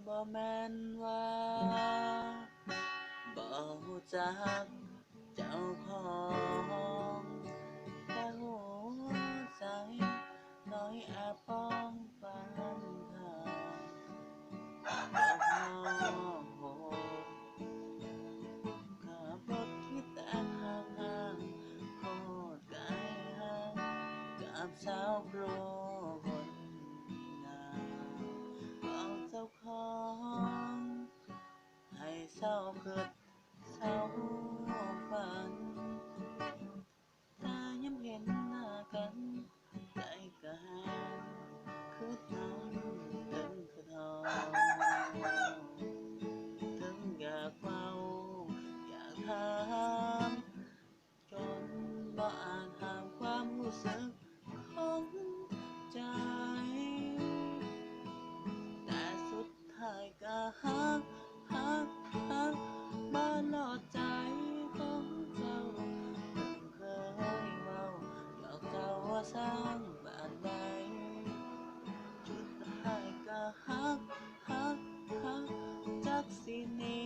บ่แม่นว่าบ่รู้จักเจ้าของแต่หัวใจน้อยแอบป้องปานทางบอกน้องขับรถที่แตกห่างๆโคตรไกลห่างกับสาวโปรคนงามบอกเจ้าของให้เศร้าคิดเศร้าฝันแต่ย้ำเห็นหน้ากันใจก็แห้งคือทำถึงคือทอถึงอยากเฝ้าอยากถามจนบ่อาจห้ามความรู้สึกของใจ แต่สุดท้ายก็ฮักบ้านหลอดใจของเจ้าเพิ่งเคยเว้าหยอกเจ้าว่าสร้างบ้านใดสุดท้ายก็ฮักจักสิหนี